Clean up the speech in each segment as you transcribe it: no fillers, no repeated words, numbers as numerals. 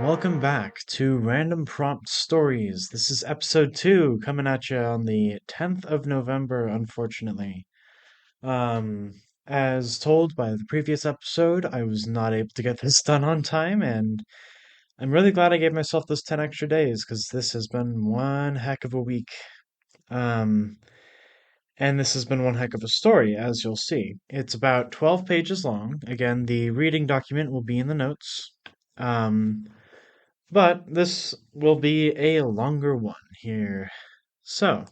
Welcome back to Random Prompt Stories. This is episode 2 coming at you on the 10th of November, unfortunately. Um, as told by the previous episode, I was not able to get this done on time, and I'm really glad I gave myself those 10 extra days because this has been one heck of a week. Um, and this has been one heck of a story, as you'll see. It's about 12 pages long. Again, the reading document will be in the notes. Um, But this will be a longer one here. So,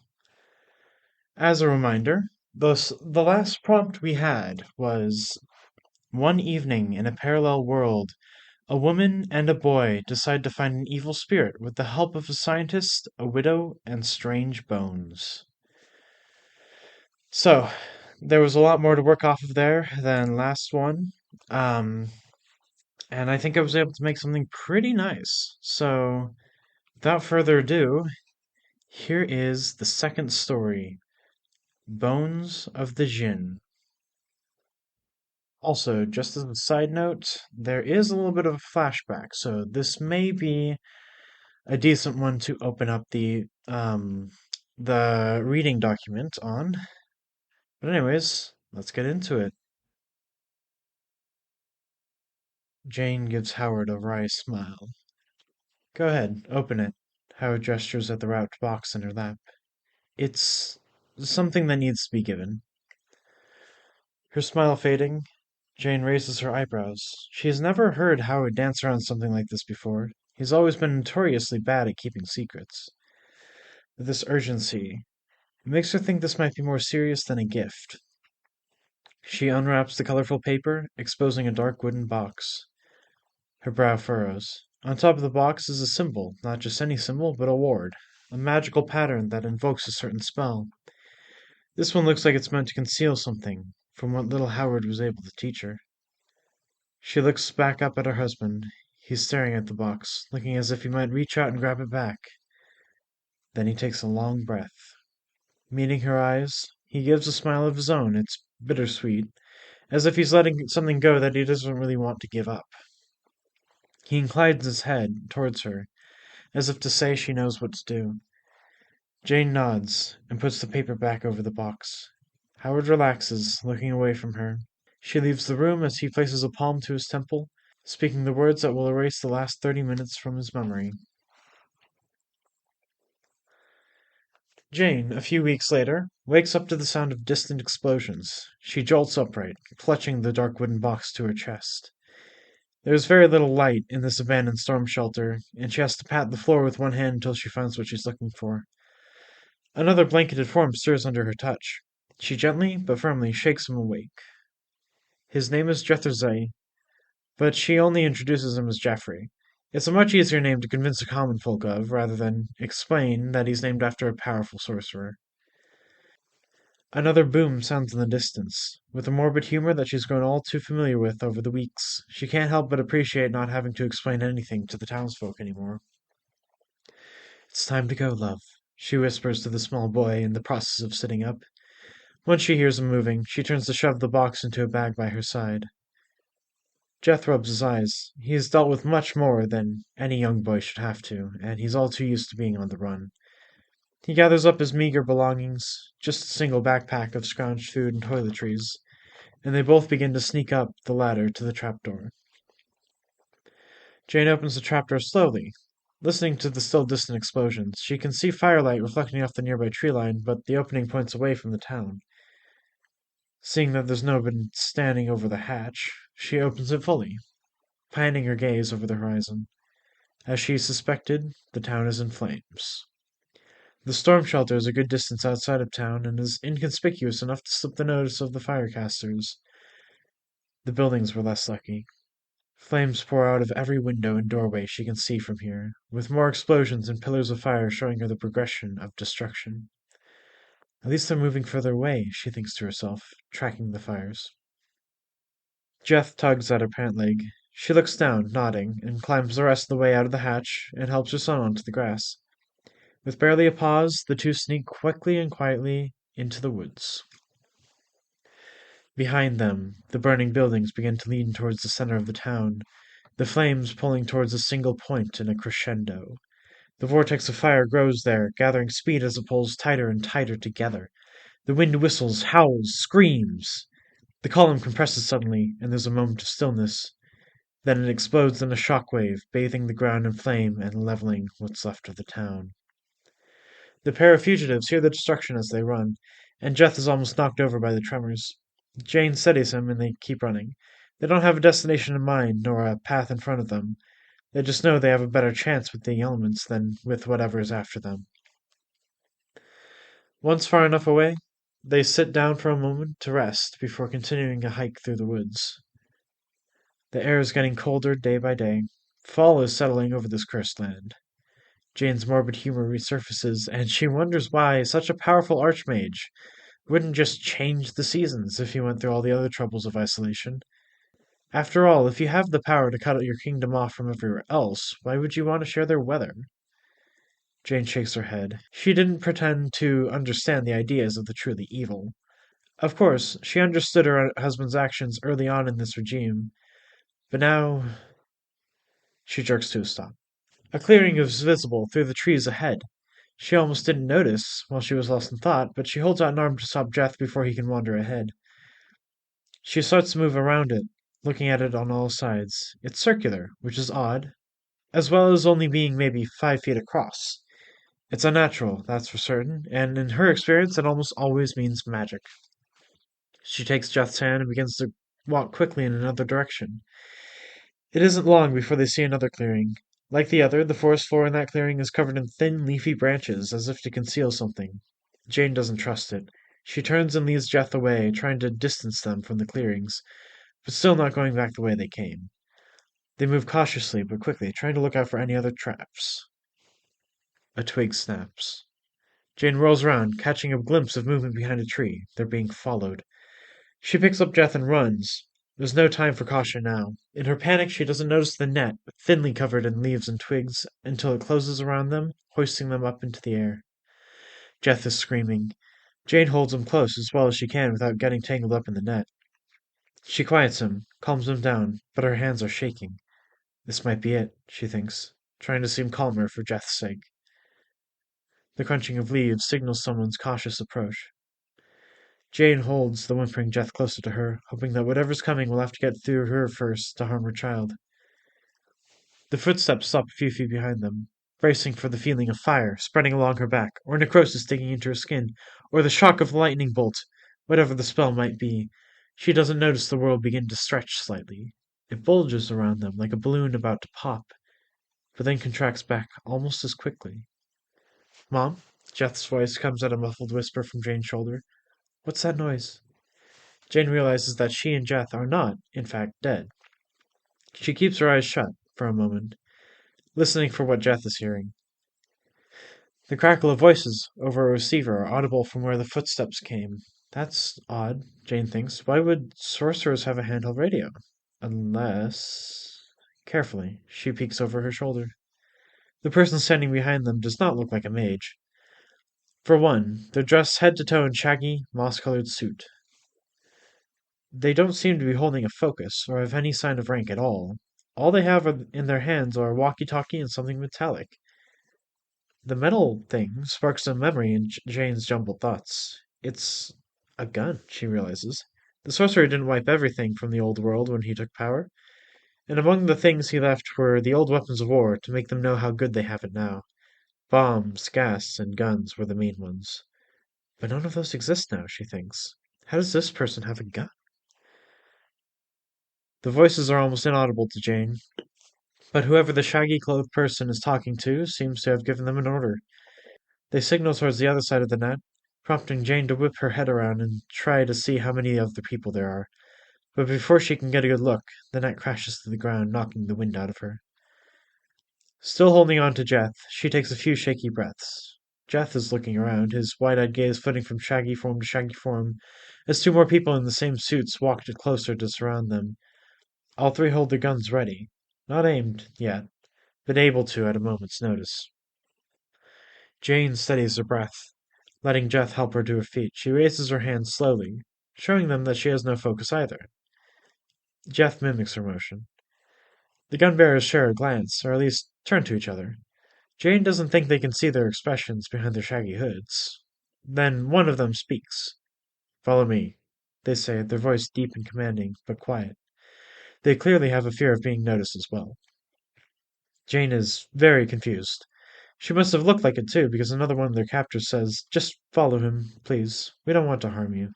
as a reminder, the last prompt we had was one evening in a parallel world, a woman and a boy decide to find an evil spirit with the help of a scientist, a widow, and strange bones. So, there was a lot more to work off of there than last one. Um, and I think I was able to make something pretty nice. So, without further ado, here is the second story, Bones of the Djinn. Also, just as a side note, there is a little bit of a flashback, so this may be a decent one to open up the reading document on. But anyways, let's get into it. Jane gives Howard a wry smile. Go ahead, open it. Howard gestures at the wrapped box in her lap. It's something that needs to be given. Her smile fading, Jane raises her eyebrows. She has never heard Howard dance around something like this before. He's always been notoriously bad at keeping secrets. With this urgency, it makes her think this might be more serious than a gift. She unwraps the colorful paper, exposing a dark wooden box. Her brow furrows. On top of the box is a symbol, not just any symbol, but a ward. A magical pattern that invokes a certain spell. This one looks like it's meant to conceal something, from what little Howard was able to teach her. She looks back up at her husband. He's staring at the box, looking as if he might reach out and grab it back. Then he takes a long breath. Meeting her eyes, he gives a smile of his own. It's bittersweet, as if he's letting something go that he doesn't really want to give up. He inclines his head towards her, as if to say she knows what to do. Jane nods and puts the paper back over the box. Howard relaxes, looking away from her. She leaves the room as he places a palm to his temple, speaking the words that will erase the last 30 minutes from his memory. Jane, a few weeks later, wakes up to the sound of distant explosions. She jolts upright, clutching the dark wooden box to her chest. There is very little light in this abandoned storm shelter, and she has to pat the floor with one hand until she finds what she's looking for. Another blanketed form stirs under her touch. She gently but firmly shakes him awake. His name is Jethrzay, but she only introduces him as Jeffrey. It's a much easier name to convince the common folk of, rather than explain that he's named after a powerful sorcerer. Another boom sounds in the distance. With a morbid humor that she's grown all too familiar with over the weeks, she can't help but appreciate not having to explain anything to the townsfolk anymore. It's time to go, love, she whispers to the small boy in the process of sitting up. Once she hears him moving, she turns to shove the box into a bag by her side. Jeth rubs his eyes. He has dealt with much more than any young boy should have to, and he's all too used to being on the run. He gathers up his meager belongings, just a single backpack of scrounged food and toiletries, and they both begin to sneak up the ladder to the trapdoor. Jane opens the trapdoor slowly, listening to the still distant explosions. She can see firelight reflecting off the nearby tree line, but the opening points away from the town. Seeing that there's nobody standing over the hatch, she opens it fully, planting her gaze over the horizon. As she suspected, the town is in flames. The storm shelter is a good distance outside of town and is inconspicuous enough to slip the notice of the firecasters. The buildings were less lucky. Flames pour out of every window and doorway she can see from here, with more explosions and pillars of fire showing her the progression of destruction. At least they're moving further away, she thinks to herself, tracking the fires. Jeth tugs at her pant leg. She looks down, nodding, and climbs the rest of the way out of the hatch and helps her son onto the grass. With barely a pause, the two sneak quickly and quietly into the woods. Behind them, the burning buildings begin to lean towards the center of the town, the flames pulling towards a single point in a crescendo. The vortex of fire grows there, gathering speed as it pulls tighter and tighter together. The wind whistles, howls, screams. The column compresses suddenly, and there's a moment of stillness. Then it explodes in a shockwave, bathing the ground in flame and leveling what's left of the town. The pair of fugitives hear the destruction as they run, and Jeth is almost knocked over by the tremors. Jane steadies him, and they keep running. They don't have a destination in mind, nor a path in front of them. They just know they have a better chance with the elements than with whatever is after them. Once far enough away, they sit down for a moment to rest before continuing a hike through the woods. The air is getting colder day by day. Fall is settling over this cursed land. Jane's morbid humor resurfaces, and she wonders why such a powerful archmage wouldn't just change the seasons if he went through all the other troubles of isolation. After all, if you have the power to cut your kingdom off from everywhere else, why would you want to share their weather? Jane shakes her head. She didn't pretend to understand the ideas of the truly evil. Of course, she understood her husband's actions early on in this regime, but now she jerks to a stop. A clearing is visible through the trees ahead. She almost didn't notice while she was lost in thought, but she holds out an arm to stop Jeth before he can wander ahead. She starts to move around it, looking at it on all sides. It's circular, which is odd, as well as only being maybe 5 feet across. It's unnatural, that's for certain, and in her experience it almost always means magic. She takes Jeth's hand and begins to walk quickly in another direction. It isn't long before they see another clearing. Like the other, the forest floor in that clearing is covered in thin, leafy branches, as if to conceal something. Jane doesn't trust it. She turns and leads Jeth away, trying to distance them from the clearings, but still not going back the way they came. They move cautiously but quickly, trying to look out for any other traps. A twig snaps. Jane rolls around, catching a glimpse of movement behind a tree. They're being followed. She picks up Jeth and runs. There's no time for caution now. In her panic, she doesn't notice the net, thinly covered in leaves and twigs, until it closes around them, hoisting them up into the air. Jeth is screaming. Jane holds him close as well as she can without getting tangled up in the net. She quiets him, calms him down, but her hands are shaking. This might be it, she thinks, trying to seem calmer for Jeth's sake. The crunching of leaves signals someone's cautious approach. Jane holds the whimpering Jeth closer to her, hoping that whatever's coming will have to get through her first to harm her child. The footsteps stop a few feet behind them, bracing for the feeling of fire spreading along her back, or necrosis digging into her skin, or the shock of the lightning bolt, whatever the spell might be. She doesn't notice the world begin to stretch slightly. It bulges around them like a balloon about to pop, but then contracts back almost as quickly. Mom? Jeth's voice comes at a muffled whisper from Jane's shoulder. What's that noise? Jane realizes that she and Jeth are not, in fact, dead. She keeps her eyes shut for a moment, listening for what Jeth is hearing. The crackle of voices over a receiver are audible from where the footsteps came. That's odd, Jane thinks. Why would sorcerers have a handheld radio? Unless... Carefully, she peeks over her shoulder. The person standing behind them does not look like a mage. For one, they're dressed head to toe in shaggy, moss-colored suit. They don't seem to be holding a focus, or have any sign of rank at all. All they have in their hands are a walkie-talkie and something metallic. The metal thing sparks a memory in Jane's jumbled thoughts. It's a gun, she realizes. The sorcerer didn't wipe everything from the old world when he took power, and among the things he left were the old weapons of war to make them know how good they have it now. Bombs, gas, and guns were the main ones. But none of those exist now, she thinks. How does this person have a gun? The voices are almost inaudible to Jane, but whoever the shaggy-clothed person is talking to seems to have given them an order. They signal towards the other side of the net, prompting Jane to whip her head around and try to see how many other people there are. But before she can get a good look, the net crashes to the ground, knocking the wind out of her. Still holding on to Jeth, she takes a few shaky breaths. Jeth is looking around, his wide-eyed gaze flitting from shaggy form to shaggy form, as 2 more people in the same suits walked closer to surround them. All 3 hold their guns ready, not aimed yet, but able to at a moment's notice. Jane steadies her breath, letting Jeth help her to her feet. She raises her hands slowly, showing them that she has no focus either. Jeth mimics her motion. The gun bearers share a glance, or at least turn to each other. Jane doesn't think they can see their expressions behind their shaggy hoods. Then one of them speaks. Follow me, they say, their voice deep and commanding, but quiet. They clearly have a fear of being noticed as well. Jane is very confused. She must have looked like it too, because another one of their captors says, Just follow him, please. We don't want to harm you.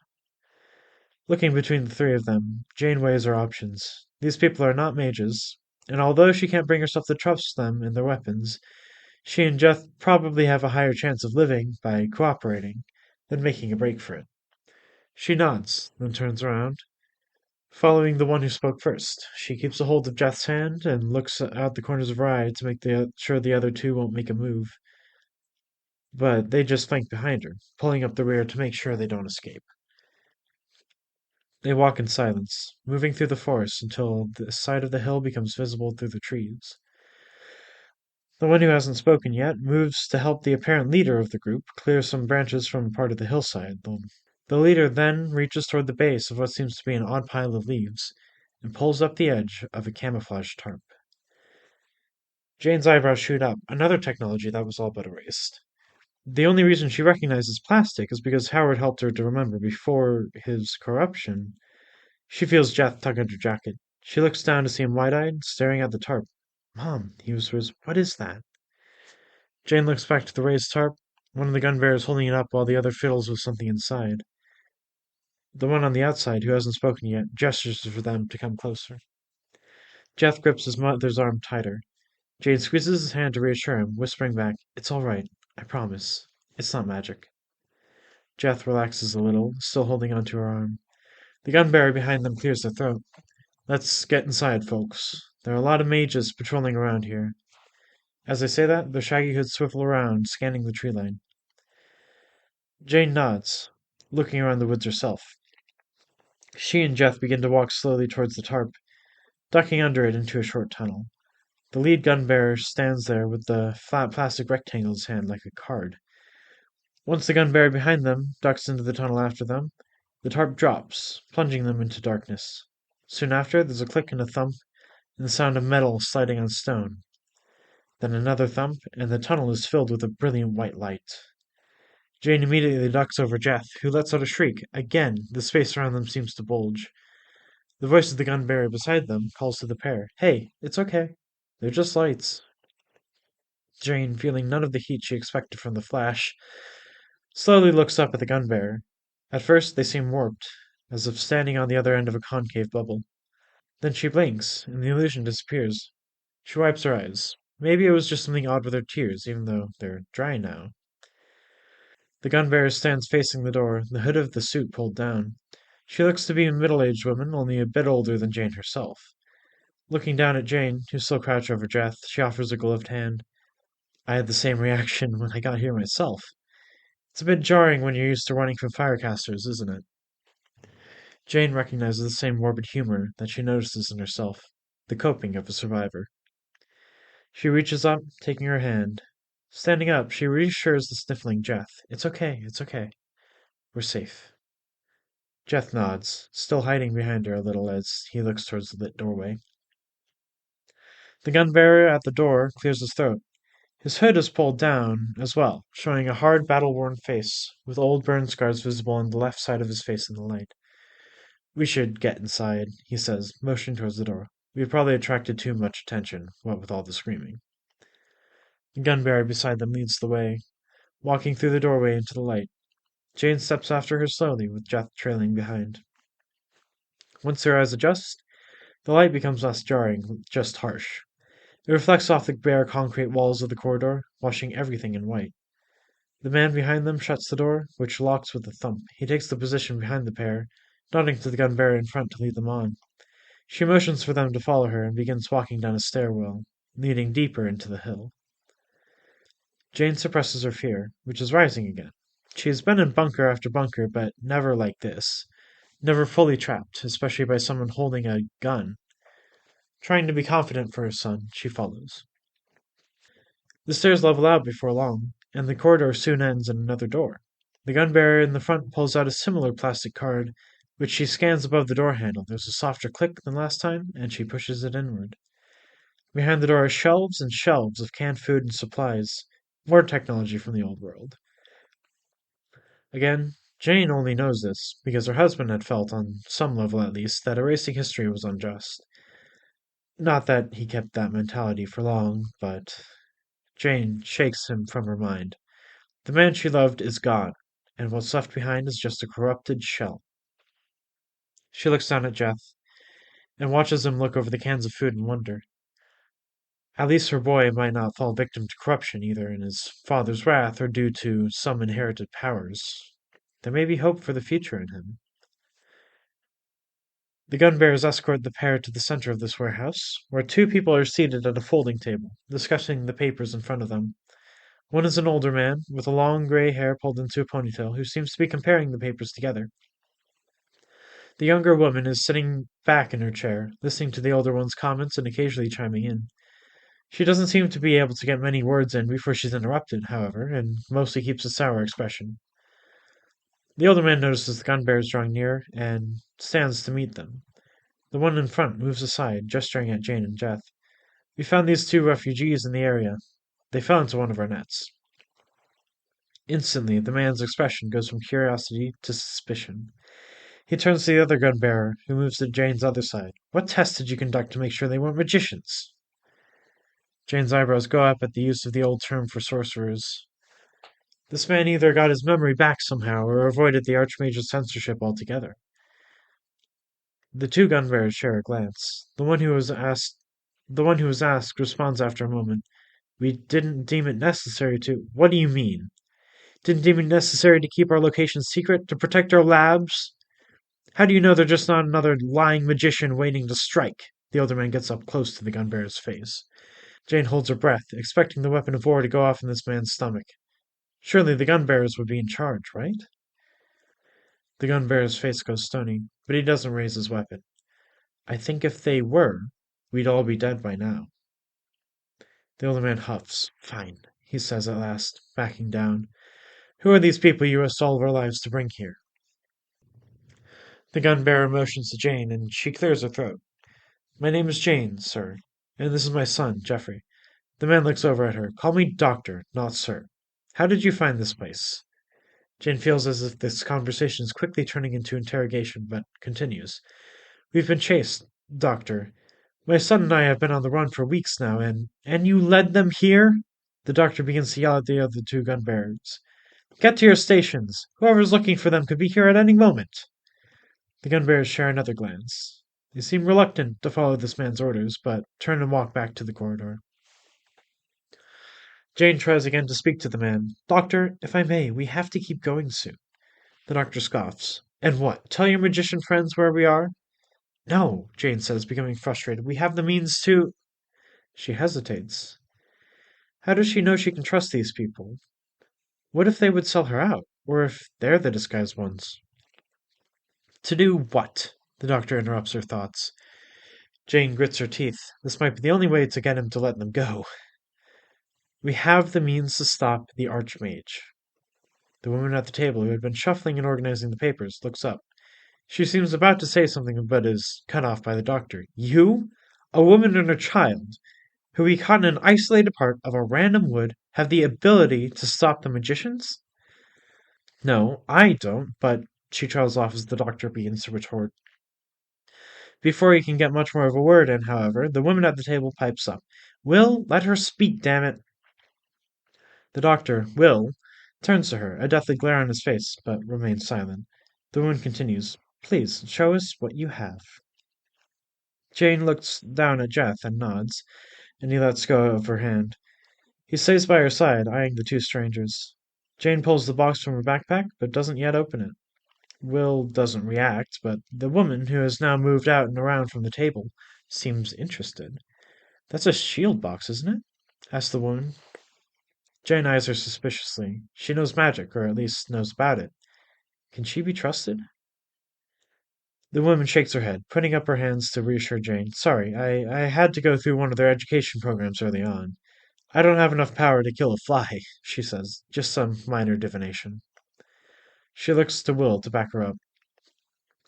Looking between the three of them, Jane weighs her options. These people are not mages, and although she can't bring herself to trust them and their weapons, she and Jeff probably have a higher chance of living by cooperating than making a break for it. She nods, then turns around, following the one who spoke first. She keeps a hold of Jeth's hand and looks out the corners of her eye to make sure the other two won't make a move. But they just flank behind her, pulling up the rear to make sure they don't escape. They walk in silence, moving through the forest until the side of the hill becomes visible through the trees. The one who hasn't spoken yet moves to help the apparent leader of the group clear some branches from part of the hillside. The leader then reaches toward the base of what seems to be an odd pile of leaves and pulls up the edge of a camouflage tarp. Jane's eyebrows shoot up, another technology that was all but erased. The only reason she recognizes plastic is because Howard helped her to remember before his corruption. She feels Jeff tug at her jacket. She looks down to see him wide-eyed, staring at the tarp. Mom, he whispers, what is that? Jane looks back to the raised tarp, one of the gun bearers holding it up while the other fiddles with something inside. The one on the outside, who hasn't spoken yet, gestures for them to come closer. Jeff grips his mother's arm tighter. Jane squeezes his hand to reassure him, whispering back, It's all right. I promise. It's not magic. Jeff relaxes a little, still holding onto her arm. The gun bearer behind them clears their throat. Let's get inside, folks. There are a lot of mages patrolling around here. As I say that, their shaggy hoods swivel around, scanning the tree line. Jane nods, looking around the woods herself. She and Jeff begin to walk slowly towards the tarp, ducking under it into a short tunnel. The lead gun bearer stands there with the flat plastic rectangle in his hand like a card. Once the gun bearer behind them ducks into the tunnel after them, the tarp drops, plunging them into darkness. Soon after, there's a click and a thump, and the sound of metal sliding on stone. Then another thump, and the tunnel is filled with a brilliant white light. Jane immediately ducks over Jeff, who lets out a shriek. Again, the space around them seems to bulge. The voice of the gun bearer beside them calls to the pair. Hey, it's okay. They're just lights. Jane, feeling none of the heat she expected from the flash, slowly looks up at the gun bearer. At first, they seem warped, as if standing on the other end of a concave bubble. Then she blinks, and the illusion disappears. She wipes her eyes. Maybe it was just something odd with her tears, even though they're dry now. The gun bearer stands facing the door, the hood of the suit pulled down. She looks to be a middle-aged woman, only a bit older than Jane herself. Looking down at Jane, who's still crouched over Jeff, she offers a gloved hand. I had the same reaction when I got here myself. It's a bit jarring when you're used to running from firecasters, isn't it? Jane recognizes the same morbid humor that she notices in herself, the coping of a survivor. She reaches up, taking her hand. Standing up, she reassures the sniffling Jeff. It's okay, it's okay. We're safe. Jeff nods, still hiding behind her a little as he looks towards the lit doorway. The gun bearer at the door clears his throat. His hood is pulled down as well, showing a hard, battle-worn face, with old burn scars visible on the left side of his face in the light. We should get inside, he says, motioning towards the door. We've probably attracted too much attention, what with all the screaming. The gun bearer beside them leads the way, walking through the doorway into the light. Jane steps after her slowly, with Jeff trailing behind. Once their eyes adjust, the light becomes less jarring, just harsh. It reflects off the bare concrete walls of the corridor, washing everything in white. The man behind them shuts the door, which locks with a thump. He takes the position behind the pair, nodding to the gun bearer in front to lead them on. She motions for them to follow her and begins walking down a stairwell, leading deeper into the hill. Jane suppresses her fear, which is rising again. She has been in bunker after bunker, but never like this. Never fully trapped, especially by someone holding a gun. Trying to be confident for her son, she follows. The stairs level out before long, and the corridor soon ends in another door. The gun bearer in the front pulls out a similar plastic card, which she scans above the door handle. There's a softer click than last time, and she pushes it inward. Behind the door are shelves and shelves of canned food and supplies. More technology from the old world. Again, Jane only knows this because her husband had felt, on some level at least, that erasing history was unjust. Not that he kept that mentality for long, but Jane shakes him from her mind. The man she loved is gone, and what's left behind is just a corrupted shell. She looks down at Jeff and watches him look over the cans of food in wonder. At least her boy might not fall victim to corruption, either in his father's wrath or due to some inherited powers. There may be hope for the future in him. The gun bearers escort the pair to the center of this warehouse, where two people are seated at a folding table, discussing the papers in front of them. One is an older man, with a long gray hair pulled into a ponytail, who seems to be comparing the papers together. The younger woman is sitting back in her chair, listening to the older one's comments and occasionally chiming in. She doesn't seem to be able to get many words in before she's interrupted, however, and mostly keeps a sour expression. The older man notices the gun bearers drawing near and stands to meet them. The one in front moves aside, gesturing at Jane and Jeff. We found these two refugees in the area. They fell into one of our nets. Instantly, the man's expression goes from curiosity to suspicion. He turns to the other gun bearer, who moves to Jane's other side. What tests did you conduct to make sure they weren't magicians? Jane's eyebrows go up at the use of the old term for sorcerers. This man either got his memory back somehow or avoided the Archmage's censorship altogether. The two gun bearers share a glance. The one who was asked responds after a moment. We didn't deem it necessary to. What do you mean? Didn't deem it necessary to keep our location secret, to protect our labs? How do you know they're just not another lying magician waiting to strike? The older man gets up close to the gun bearer's face. Jane holds her breath, expecting the weapon of war to go off in this man's stomach. Surely the gun bearers would be in charge, right? The gun bearer's face goes stony, but he doesn't raise his weapon. I think if they were, we'd all be dead by now. The older man huffs. Fine, he says at last, backing down. Who are these people you risked all of our lives to bring here? The gun bearer motions to Jane, and she clears her throat. My name is Jane, sir, and this is my son, Geoffrey. The man looks over at her. Call me doctor, not sir. How did you find this place? Jane feels as if this conversation is quickly turning into interrogation, but continues. We've been chased, doctor. My son and I have been on the run for weeks now, and you led them here? The doctor begins to yell at the other two gun bearers. Get to your stations. Whoever's looking for them could be here at any moment. The gun bearers share another glance. They seem reluctant to follow this man's orders, but turn and walk back to the corridor. Jane tries again to speak to the man. Doctor, if I may, we have to keep going soon. The doctor scoffs. And what? Tell your magician friends where we are? No, Jane says, becoming frustrated. We have the means to... She hesitates. How does she know she can trust these people? What if they would sell her out? Or if they're the disguised ones? To do what? The doctor interrupts her thoughts. Jane grits her teeth. This might be the only way to get him to let them go. We have the means to stop the Archmage. The woman at the table, who had been shuffling and organizing the papers, looks up. She seems about to say something, but is cut off by the doctor. You, a woman and a child, who we caught in an isolated part of a random wood, have the ability to stop the magicians? No, I don't, but she trails off as the doctor begins to retort. Before he can get much more of a word in, however, the woman at the table pipes up. Will, let her speak, damn it. The doctor, Will, turns to her, a deathly glare on his face, but remains silent. The woman continues, Please, show us what you have. Jane looks down at Jeff and nods, and he lets go of her hand. He stays by her side, eyeing the two strangers. Jane pulls the box from her backpack, but doesn't yet open it. Will doesn't react, but the woman, who has now moved out and around from the table, seems interested. That's a shield box, isn't it? Asks the woman. Jane eyes her suspiciously. She knows magic, or at least knows about it. Can she be trusted? The woman shakes her head, putting up her hands to reassure Jane. Sorry, I had to go through one of their education programs early on. I don't have enough power to kill a fly, she says. Just some minor divination. She looks to Will to back her up.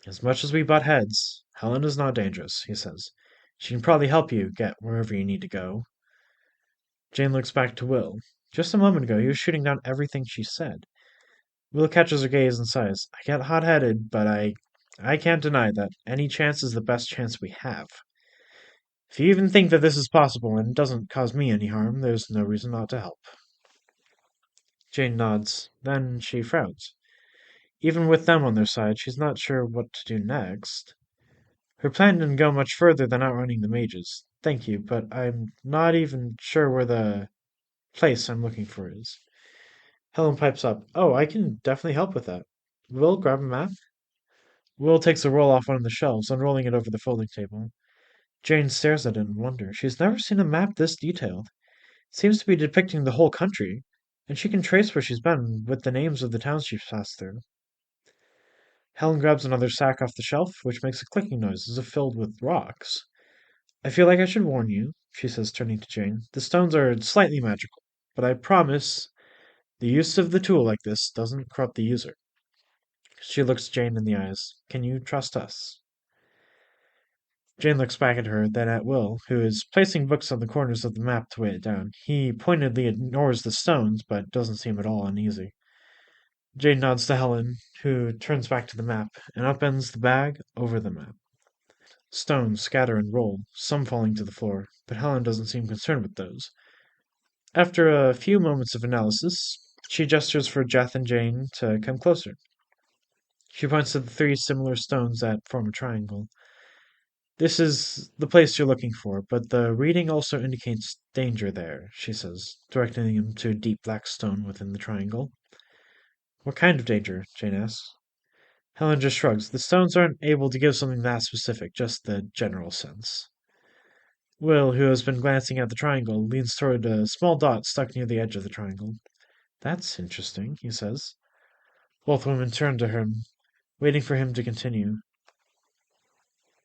As much as we butt heads, Helen is not dangerous, he says. She can probably help you get wherever you need to go. Jane looks back to Will. Just a moment ago, he was shooting down everything she said. Will catches her gaze and sighs. I get hot-headed, but I can't deny that any chance is the best chance we have. If you even think that this is possible and doesn't cause me any harm, there's no reason not to help. Jane nods. Then she frowns. Even with them on their side, she's not sure what to do next. Her plan didn't go much further than outrunning the mages. Thank you, but I'm not even sure where the place I'm looking for is. Helen pipes up. Oh, I can definitely help with that. Will, grab a map. Will takes a roll off one of the shelves, unrolling it over the folding table. Jane stares at it in wonder. She's never seen a map this detailed. It seems to be depicting the whole country, and she can trace where she's been with the names of the towns she's passed through. Helen grabs another sack off the shelf, which makes a clicking noise as if filled with rocks. I feel like I should warn you, she says, turning to Jane. The stones are slightly magical, but I promise the use of the tool like this doesn't corrupt the user. She looks Jane in the eyes. Can you trust us? Jane looks back at her, then at Will, who is placing books on the corners of the map to weigh it down. He pointedly ignores the stones, but doesn't seem at all uneasy. Jane nods to Helen, who turns back to the map, and upends the bag over the map. Stones scatter and roll, some falling to the floor, but Helen doesn't seem concerned with those. After a few moments of analysis, she gestures for Jeth and Jane to come closer. She points to the three similar stones that form a triangle. This is the place you're looking for, but the reading also indicates danger there, she says, directing him to a deep black stone within the triangle. What kind of danger? Jane asks. Helen just shrugs. The stones aren't able to give something that specific, just the general sense. Will, who has been glancing at the triangle, leans toward a small dot stuck near the edge of the triangle. That's interesting, he says. Both women turn to him, waiting for him to continue.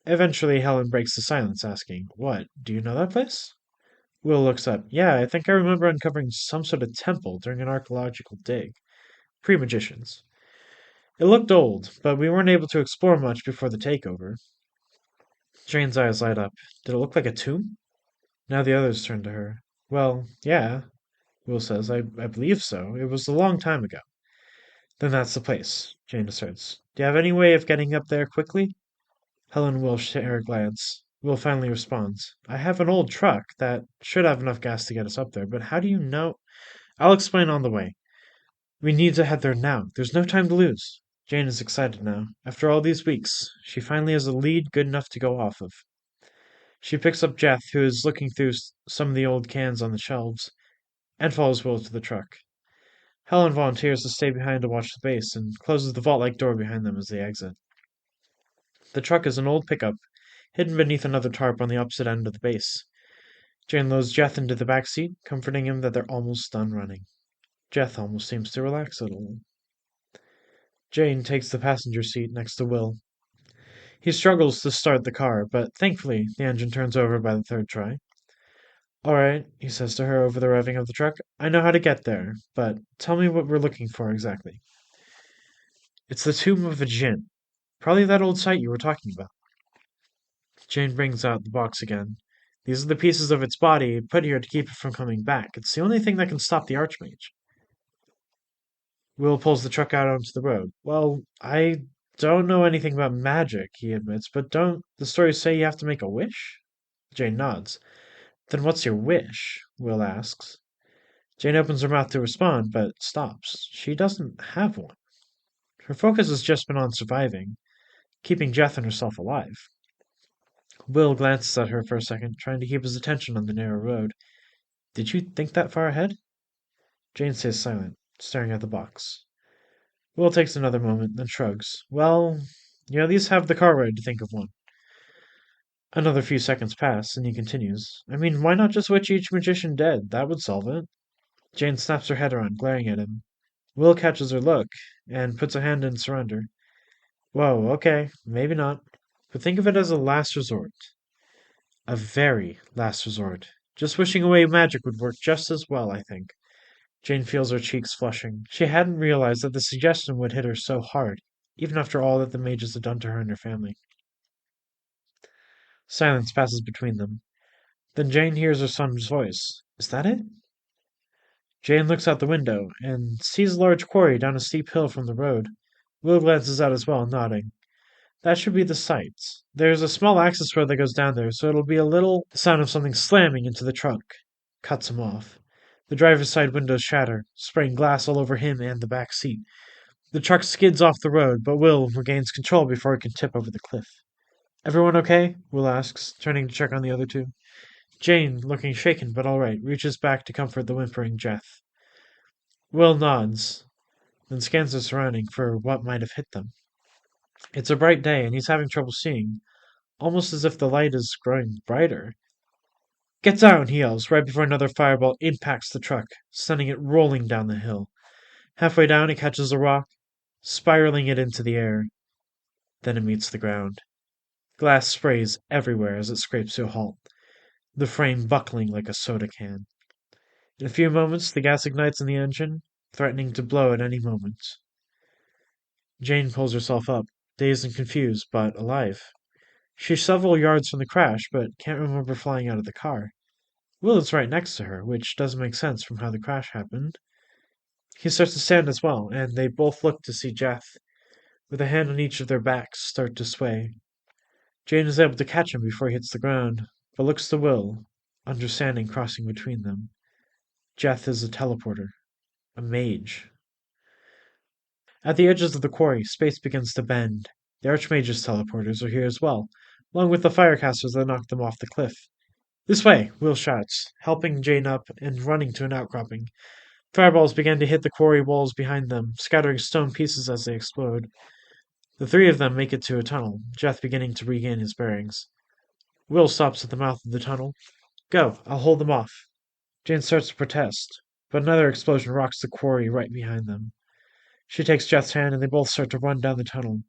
Eventually, Helen breaks the silence, asking, What, do you know that place? Will looks up. Yeah, I think I remember uncovering some sort of temple during an archaeological dig. Pre-magicians. It looked old, but we weren't able to explore much before the takeover. Jane's eyes light up. Did it look like a tomb? Now the others turn to her. Well, yeah, Will says. I believe so. It was a long time ago. Then that's the place, Jane asserts. Do you have any way of getting up there quickly? Helen and Will share a glance. Will finally responds. I have an old truck that should have enough gas to get us up there, but how do you know? I'll explain on the way. We need to head there now. There's no time to lose. Jane is excited now. After all these weeks, she finally has a lead good enough to go off of. She picks up Jeff, who is looking through some of the old cans on the shelves, and follows Will to the truck. Helen volunteers to stay behind to watch the base and closes the vault-like door behind them as they exit. The truck is an old pickup, hidden beneath another tarp on the opposite end of the base. Jane loads Jeth into the back seat, comforting him that they're almost done running. Jeth almost seems to relax a little. Jane takes the passenger seat next to Will. He struggles to start the car, but thankfully the engine turns over by the third try. All right, he says to her over the revving of the truck. I know how to get there, but tell me what we're looking for exactly. It's the tomb of a Djinn. Probably that old site you were talking about. Jane brings out the box again. These are the pieces of its body put here to keep it from coming back. It's the only thing that can stop the Archmage. Will pulls the truck out onto the road. Well, I don't know anything about magic, he admits, but don't the stories say you have to make a wish? Jane nods. Then what's your wish? Will asks. Jane opens her mouth to respond, but stops. She doesn't have one. Her focus has just been on surviving, keeping Jeth and herself alive. Will glances at her for a second, trying to keep his attention on the narrow road. Did you think that far ahead? Jane stays silent, staring at the box. Will takes another moment, then shrugs. Well, you at least have the car ride to think of one. Another few seconds pass, and he continues. I mean, why not just witch each magician dead? That would solve it. Jane snaps her head around, glaring at him. Will catches her look, and puts a hand in surrender. Whoa, okay, maybe not. But think of it as a last resort. A very last resort. Just wishing away magic would work just as well, I think. Jane feels her cheeks flushing. She hadn't realized that the suggestion would hit her so hard, even after all that the mages had done to her and her family. Silence passes between them. Then Jane hears her son's voice. Is that it? Jane looks out the window and sees a large quarry down a steep hill from the road. Will glances out as well, nodding. That should be the site. There's a small access road that goes down there, so it'll be a little sound of something slamming into the truck. Cuts him off. The driver's side windows shatter, spraying glass all over him and the back seat. The truck skids off the road, but Will regains control before it can tip over the cliff. Everyone okay? Will asks, turning to check on the other two. Jane, looking shaken but all right, reaches back to comfort the whimpering Jeff. Will nods, then scans the surrounding for what might have hit them. It's a bright day, and he's having trouble seeing, almost as if the light is growing brighter. Get down, he yells, right before another fireball impacts the truck, sending it rolling down the hill. Halfway down, it catches a rock, spiraling it into the air. Then it meets the ground. Glass sprays everywhere as it scrapes to a halt, the frame buckling like a soda can. In a few moments, the gas ignites in the engine, threatening to blow at any moment. Jane pulls herself up, dazed and confused, but alive. She's several yards from the crash, but can't remember flying out of the car. Will is right next to her, which doesn't make sense from how the crash happened. He starts to stand as well, and they both look to see Jeff, with a hand on each of their backs, start to sway. Jane is able to catch him before he hits the ground, but looks to Will, understanding crossing between them. Jeff is a teleporter, a mage. At the edges of the quarry, space begins to bend. The Archmage's teleporters are here as well, along with the firecasters that knocked them off the cliff. This way, Will shouts, helping Jane up and running to an outcropping. Fireballs begin to hit the quarry walls behind them, scattering stone pieces as they explode. The three of them make it to a tunnel, Jeff beginning to regain his bearings. Will stops at the mouth of the tunnel. Go, I'll hold them off. Jane starts to protest, but another explosion rocks the quarry right behind them. She takes Jeff's hand and they both start to run down the tunnel.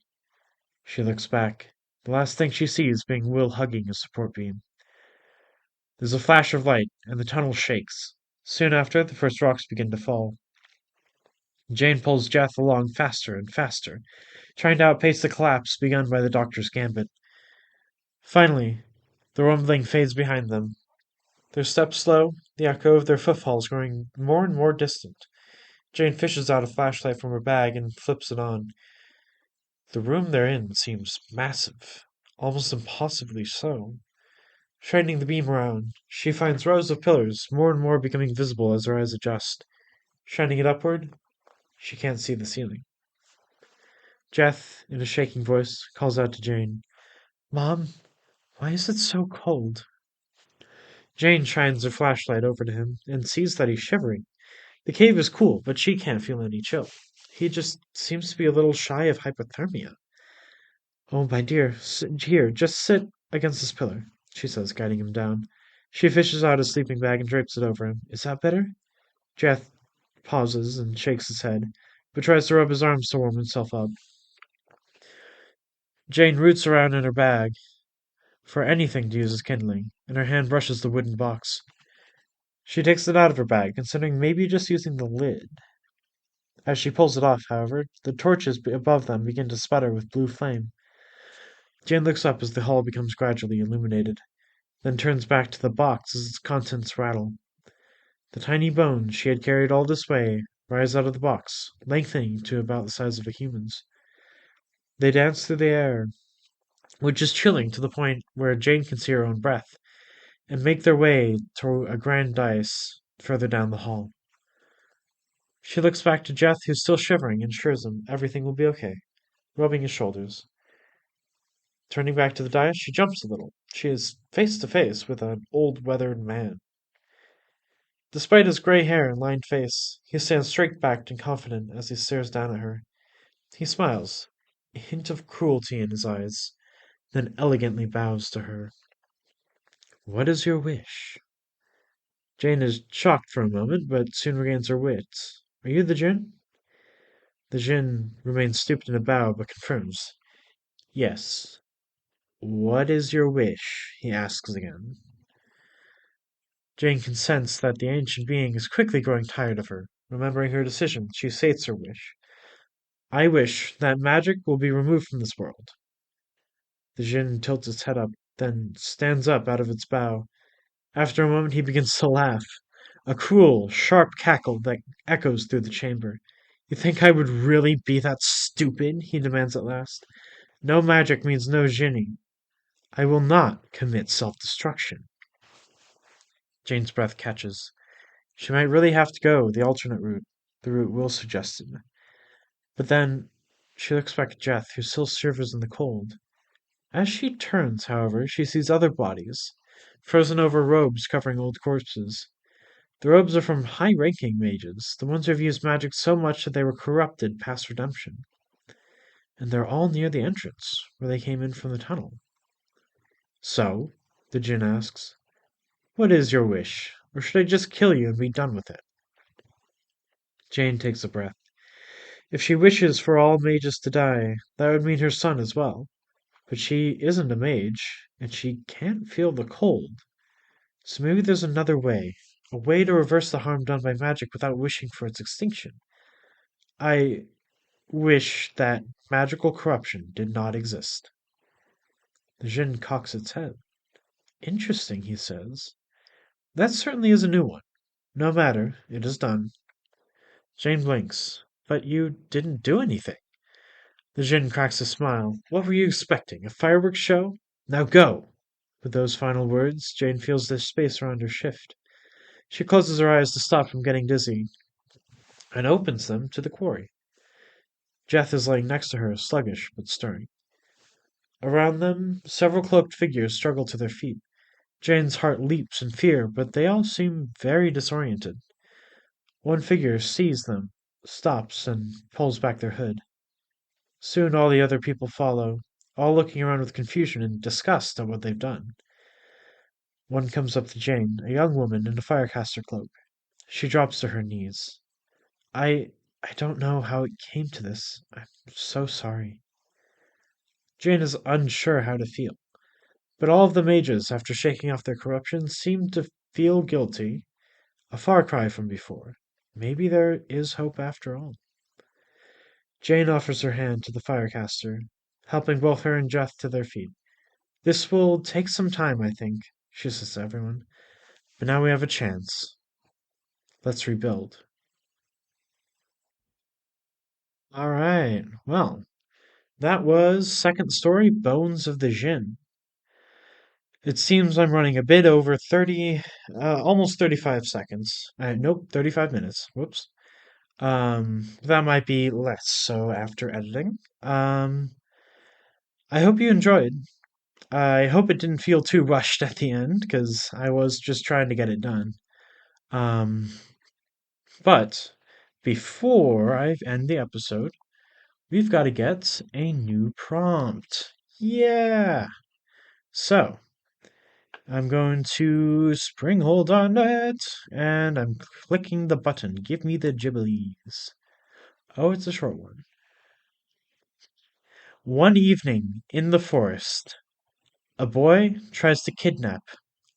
She looks back, the last thing she sees being Will hugging his support beam. There's a flash of light, and the tunnel shakes. Soon after, the first rocks begin to fall. Jane pulls Jeff along faster and faster, trying to outpace the collapse begun by the doctor's gambit. Finally, the rumbling fades behind them. Their steps slow, the echo of their footfalls growing more and more distant. Jane fishes out a flashlight from her bag and flips it on. The room they're in seems massive, almost impossibly so. Straightening the beam around, she finds rows of pillars, more and more becoming visible as her eyes adjust. Shining it upward, she can't see the ceiling. Jeff, in a shaking voice, calls out to Jane, Mom, why is it so cold? Jane shines her flashlight over to him and sees that he's shivering. The cave is cool, but she can't feel any chill. He just seems to be a little shy of hypothermia. Oh, my dear, here, just sit against this pillar, she says, guiding him down. She fishes out a sleeping bag and drapes it over him. Is that better? Jeff pauses and shakes his head, but tries to rub his arms to warm himself up. Jane roots around in her bag for anything to use as kindling, and her hand brushes the wooden box. She takes it out of her bag, considering maybe just using the lid. As she pulls it off, however, the torches above them begin to sputter with blue flame. Jane looks up as the hall becomes gradually illuminated, then turns back to the box as its contents rattle. The tiny bones she had carried all this way rise out of the box, lengthening to about the size of a human's. They dance through the air, which is chilling to the point where Jane can see her own breath, and make their way to a grand dais further down the hall. She looks back to Jeff, who's still shivering, and assures him everything will be okay, rubbing his shoulders. Turning back to the dais, she jumps a little. She is face to face with an old weathered man. Despite his gray hair and lined face, he stands straight-backed and confident as he stares down at her. He smiles, a hint of cruelty in his eyes, then elegantly bows to her. What is your wish? Jane is shocked for a moment, but soon regains her wits. Are you the Djinn? The Djinn remains stooped in a bow, but confirms. Yes. What is your wish? He asks again. Jane can sense that the ancient being is quickly growing tired of her. Remembering her decision, she states her wish. I wish that magic will be removed from this world. The Djinn tilts its head up, then stands up out of its bough. After a moment, he begins to laugh, a cruel, sharp cackle that echoes through the chamber. You think I would really be that stupid? He demands at last. No magic means no Djinni. I will not commit self-destruction. Jane's breath catches. She might really have to go the alternate route, the route Will suggested. But then she looks back at Jeth, who still shivers in the cold. As she turns, however, she sees other bodies, frozen over robes covering old corpses. The robes are from high-ranking mages, the ones who have used magic so much that they were corrupted past redemption. And they're all near the entrance, where they came in from the tunnel. So, the Djinn asks, what is your wish? Or should I just kill you and be done with it? Jane takes a breath. If she wishes for all mages to die, that would mean her son as well. But she isn't a mage, and she can't feel the cold. So maybe there's another way. A way to reverse the harm done by magic without wishing for its extinction. I wish that magical corruption did not exist. The Djinn cocks its head. Interesting, he says. That certainly is a new one. No matter, it is done. Jane blinks. But you didn't do anything. The Djinn cracks a smile. What were you expecting? A fireworks show? Now go! With those final words, Jane feels the space around her shift. She closes her eyes to stop from getting dizzy, and opens them to the quarry. Jeth is lying next to her, sluggish but stirring. Around them, several cloaked figures struggle to their feet. Jane's heart leaps in fear, but they all seem very disoriented. One figure sees them, stops, and pulls back their hood. Soon all the other people follow, all looking around with confusion and disgust at what they've done. One comes up to Jane, a young woman in a firecaster cloak. She drops to her knees. I don't know how it came to this. I'm so sorry. Jane is unsure how to feel, but all of the mages, after shaking off their corruption, seem to feel guilty, a far cry from before. Maybe there is hope after all. Jane offers her hand to the firecaster, helping both her and Jeth to their feet. This will take some time, I think, she says to everyone. But now we have a chance. Let's rebuild. Alright, well, that was second story, Bones of the Djinn. It seems I'm running a bit over 30, almost 35 seconds. Nope, 35 minutes. Whoops. That might be less so after editing. I hope you enjoyed. I hope it didn't feel too rushed at the end, because I was just trying to get it done. Um, but before I end the episode, we've got to get a new prompt. Yeah! So, I'm going to spring hold on it, and I'm clicking the button. Give me the gibblies. Oh, it's a short one. One evening in the forest, a boy tries to kidnap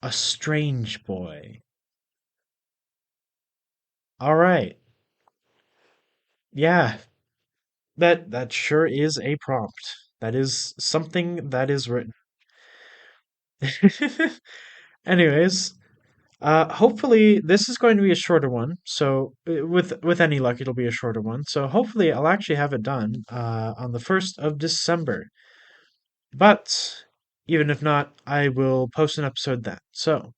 a strange boy. All right. Yeah, that sure is a prompt. That is something that is written. Anyways, hopefully this is going to be a shorter one. So with any luck, it'll be a shorter one. So hopefully I'll actually have it done on the 1st of December. But even if not, I will post an episode then. So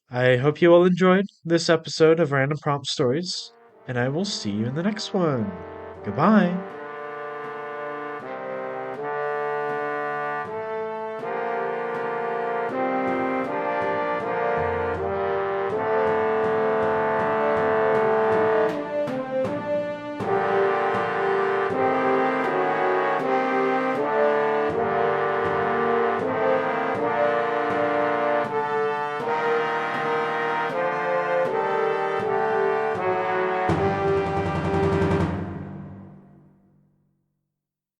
I hope you all enjoyed this episode of Random Prompt Stories, and I will see you in the next one. Goodbye.